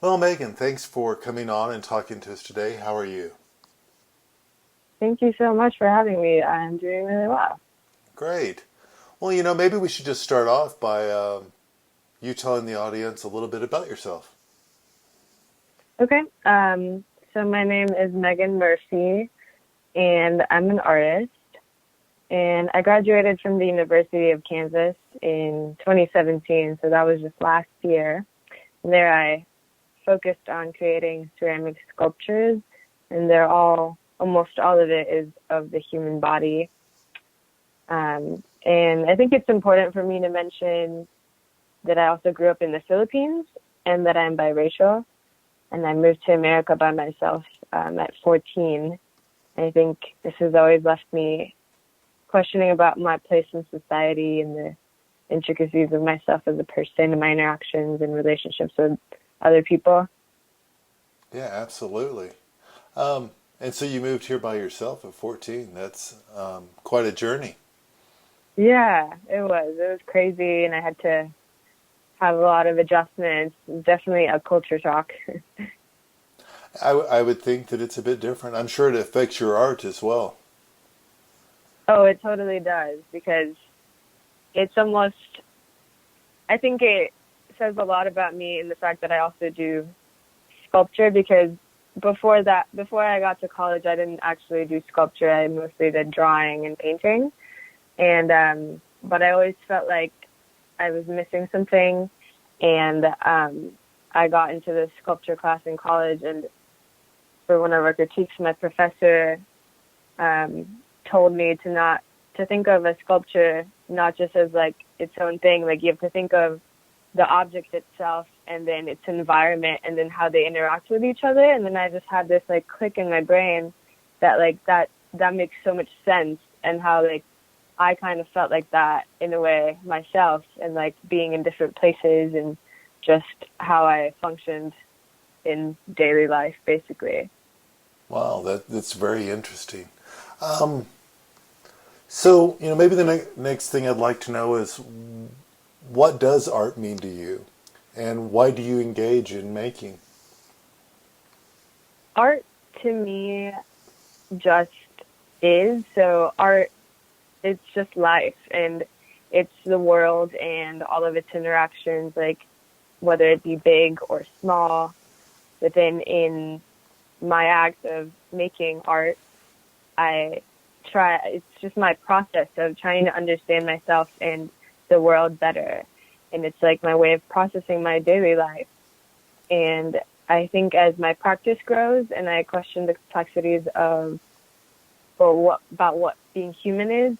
Well, Megan, thanks for coming on and talking to us today. How are you? Thank you so much for having me. I'm doing really well. Great. Well, maybe we should just start off by you telling the audience a little bit about yourself. Okay. So my name is Megan Murphy, and I'm an artist. And I graduated from the University of Kansas in 2017. So that was just last year. And there I focused on creating ceramic sculptures, and almost all of it is of the human body. And I think it's important for me to mention that I also grew up in the Philippines and that I'm biracial. And I moved to America by myself at 14. I think this has always left me questioning about my place in society and the intricacies of myself as a person and my interactions and relationships with other people. Yeah, absolutely. Um, and so you moved here by yourself at 14. That's quite a journey. Yeah, it was. It was crazy, and I had to have a lot of adjustments. Definitely a culture shock. I would think that it's a bit different. I'm sure it affects your art as well. Oh, it totally does because it's almost, I think it says a lot about me in the fact that I also do sculpture because before I got to college, I didn't actually do sculpture. I mostly did drawing and painting. But I always felt like I was missing something. And I got into the sculpture class in college. And for one of our critiques, my professor told me to think of a sculpture not just as like its own thing. Like you have to think of the object itself and then its environment and then how they interact with each other. And then I just had this like click in my brain that that makes so much sense, and how like I kind of felt like that in a way myself, and like being in different places and just how I functioned in daily life basically. Wow, that's very interesting. Um, so, maybe the next thing I'd like to know is what does art mean to you? And why do you engage in making? Art to me just is. So art, it's just life, and it's the world and all of its interactions, like whether it be big or small. But then in my act of making art, I it's just my process of trying to understand myself and the world better. And it's like my way of processing my daily life. And I think as my practice grows and I question the complexities of, well, what being human is,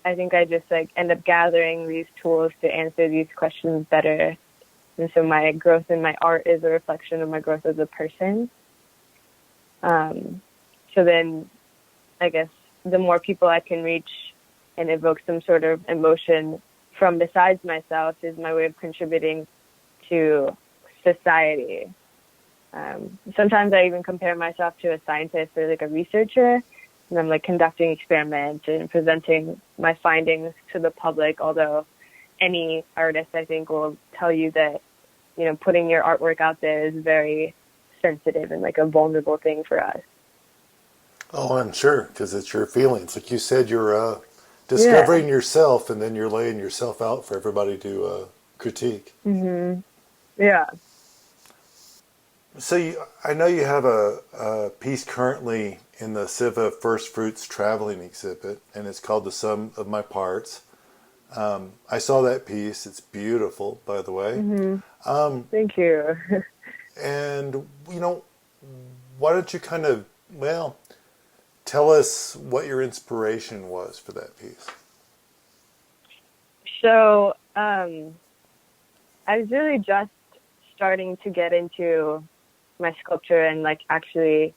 I think I just like end up gathering these tools to answer these questions better. And so my growth in my art is a reflection of my growth as a person. Um, so then I guess the more people I can reach and evoke some sort of emotion from besides myself is my way of contributing to society. Sometimes I even compare myself to a scientist or like a researcher, and I'm like conducting experiments and presenting my findings to the public. Although any artist, I think, will tell you that, putting your artwork out there is very sensitive and like a vulnerable thing for us. Oh, I'm sure, because it's your feelings. Like you said, you're Yeah. discovering yourself, and then you're laying yourself out for everybody to critique. Yeah. So I know you have a piece currently in the Siva First Fruits traveling exhibit, and it's called "The Sum of My Parts." I saw that piece. It's beautiful, by the way. hmm Um, Thank you. and why don't you kind of, well, tell us what your inspiration was for that piece? So, I was really just starting to get into my sculpture and like actually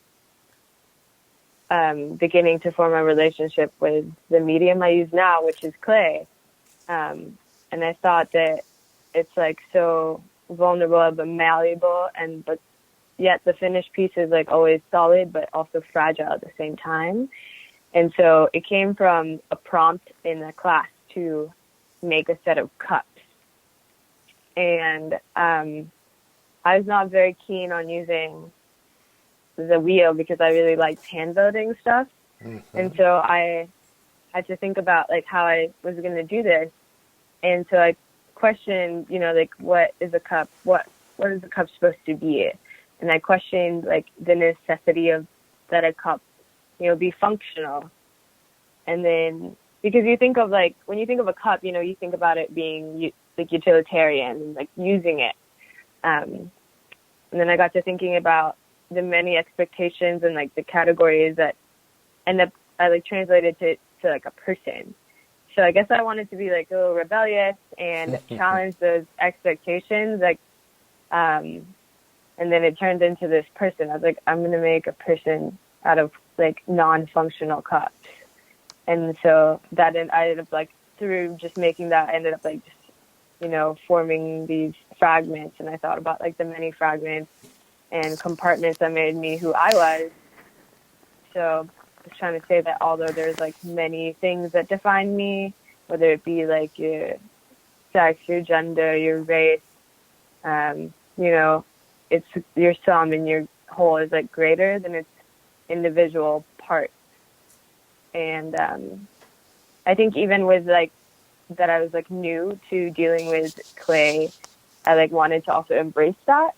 beginning to form a relationship with the medium I use now, which is clay. And I thought that it's like so vulnerable but malleable, and but yet the finished piece is like always solid but also fragile at the same time. And so it came from a prompt in a class to make a set of cups. And I was not very keen on using the wheel because I really liked hand building stuff. And Hmm. so I had to think about like how I was going to do this. And so I questioned, like what is a cup? What is a cup supposed to be? And I questioned like the necessity of that a cup, be functional. And then because you think of like when you think of a cup, you think about it being like utilitarian and like using it. Um, and then I got to thinking about the many expectations and like the categories that end up I like translated to like a person. So I guess I wanted to be like a little rebellious and challenge those expectations. Like, um, and then it turned into this person. I was like, I'm gonna make a person out of like non-functional cups. And so I ended up like through just making that, I ended up like just forming these fragments. And I thought about like the many fragments and compartments that made me who I was. So I was trying to say that although there's like many things that define me, whether it be like your sex, your gender, your race, um, you know, it's your sum and your whole is like greater than its individual parts. And I think even with like that I was like new to dealing with clay, I like wanted to also embrace that,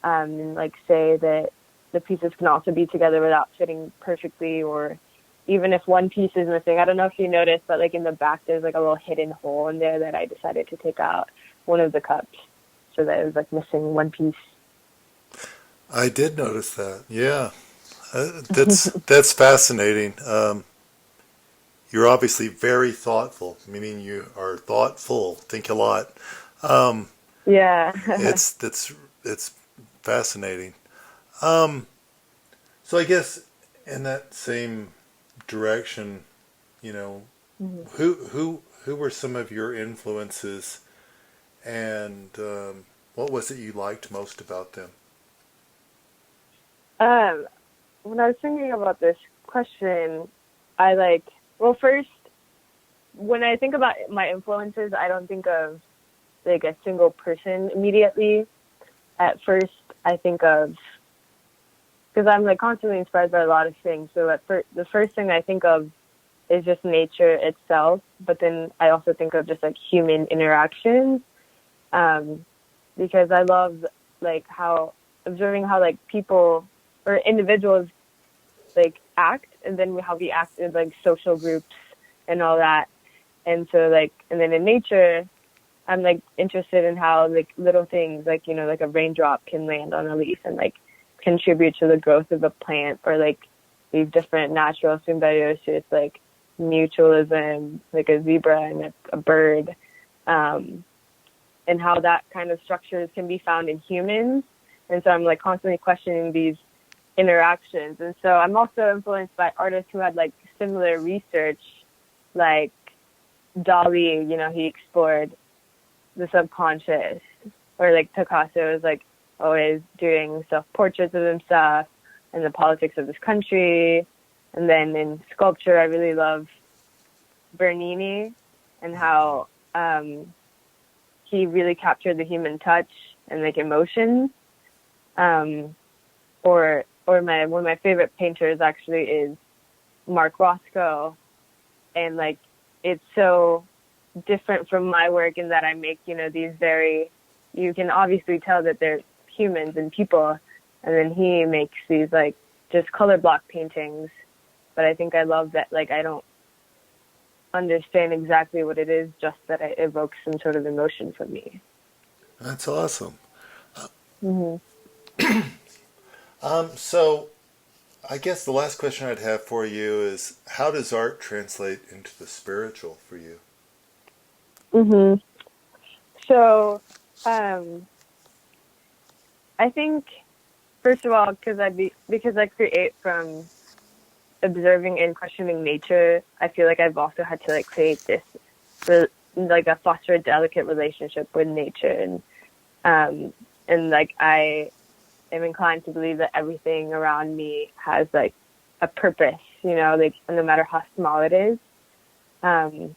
and like say that the pieces can also be together without fitting perfectly, or even if one piece is missing. I don't know if you noticed, but like in the back there's like a little hidden hole in there that I decided to take out one of the cups so that it was like missing one piece. I did notice that. Yeah, that's fascinating. You're obviously very thoughtful, meaning you are thoughtful, think a lot. Um, Yeah. it's that's it's fascinating. Um, so I guess in that same direction, you know, who were some of your influences, and what was it you liked most about them? um when I was thinking about this question, I like, well, first, when I think about my influences, I don't think of like a single person immediately. At first, I think of, because I'm like constantly inspired by a lot of things. So the first thing I think of is just nature itself, but then I also think of just like human interactions, um, because I love like how observing how like people or individuals like act, and then how we act in like social groups and all that. And so like, and then in nature, I'm like interested in how like little things like, like a raindrop can land on a leaf and like contribute to the growth of a plant, or like these different natural symbiosis, like mutualism, like a zebra and a bird, um, and how that kind of structures can be found in humans. And so I'm like constantly questioning these interactions. And so I'm also influenced by artists who had like similar research, like Dali, he explored the subconscious, or like Picasso was like always doing self portraits of himself and the politics of his country. And then in sculpture, I really love Bernini and how he really captured the human touch and like emotions. Um, or my one of my favorite painters actually is Mark Rothko, and like it's so different from my work in that I make, these very, you can obviously tell that they're humans and people. And then he makes these like just color block paintings. But I think I love that, like, I don't understand exactly what it is, just that it evokes some sort of emotion from me. That's awesome. Hmm. So I guess the last question I'd have for you is, how does art translate into the spiritual for you? Hmm. So, um, I think, first of all, because I create from observing and questioning nature, I feel like I've also had to like create this, like a foster a delicate relationship with nature, um, and like I am inclined to believe that everything around me has like a purpose, like no matter how small it is, and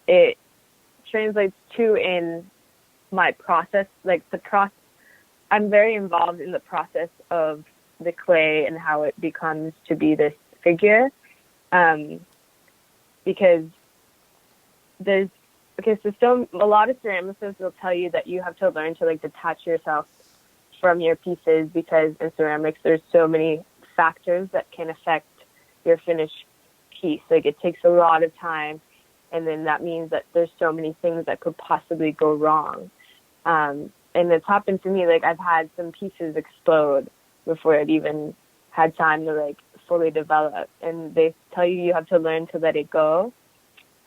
it translates to in my process, like I'm very involved in the process of the clay and how it becomes to be this figure. Because there's, okay, so a lot of ceramicists will tell you that you have to learn to like detach yourself from your pieces, because in ceramics there's so many factors that can affect your finished piece. Like it takes a lot of time, and then that means that there's so many things that could possibly go wrong. And it's happened to me, like I've had some pieces explode before it even had time to like fully develop, and they tell you you have to learn to let it go.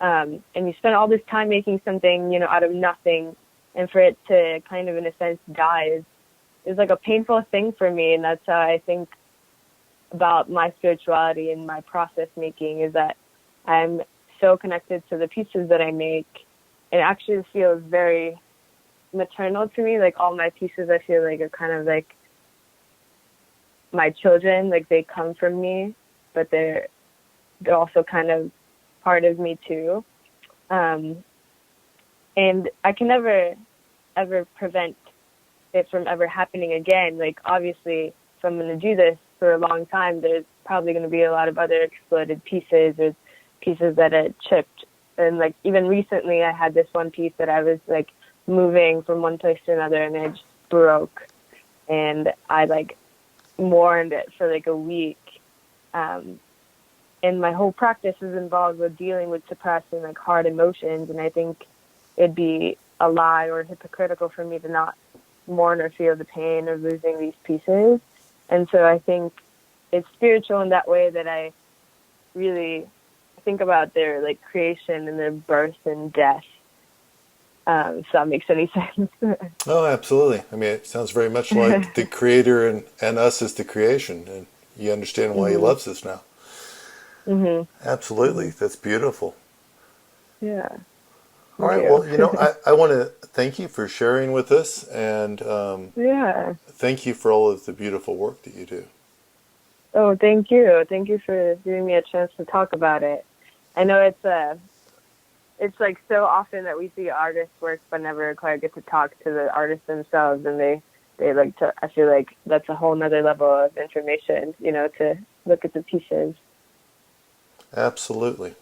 And you spend all this time making something, you know, out of nothing, and for it to kind of in a sense die is like a painful thing for me. And that's how I think about my spirituality and my process making, is that I'm so connected to the pieces that I make. It actually feels very maternal to me. Like all my pieces, I feel like are kind of like my children. Like they come from me, but they're also kind of part of me too. And I can never ever prevent it from ever happening again. Like obviously, if I'm going to do this for a long time, there's probably going to be a lot of other exploded pieces or pieces that are chipped. And like even recently, I had this one piece that I was like moving from one place to another, and it just broke, and I like mourned it for like a week. And my whole practice is involved with dealing with suppressing like hard emotions, and I think it'd be a lie or hypocritical for me to not mourn or feel the pain of losing these pieces. And so I think it's spiritual in that way, that I really think about their like creation and their birth and death. If that makes any sense. Oh, absolutely. I mean, it sounds very much like the creator and us as the creation, and you understand why he Mm-hmm. loves us now. Mm-hmm. Absolutely. Mm-hmm. That's beautiful. Yeah. All Thank right. you. Well, I want to thank you for sharing with us, and Yeah. thank you for all of the beautiful work that you do. Oh, thank you. Thank you for giving me a chance to talk about it. I know it's like so often that we see artists' work, but never quite get to talk to the artists themselves, and they like to. I feel like that's a whole nother level of information, you know, to look at the pieces. Absolutely.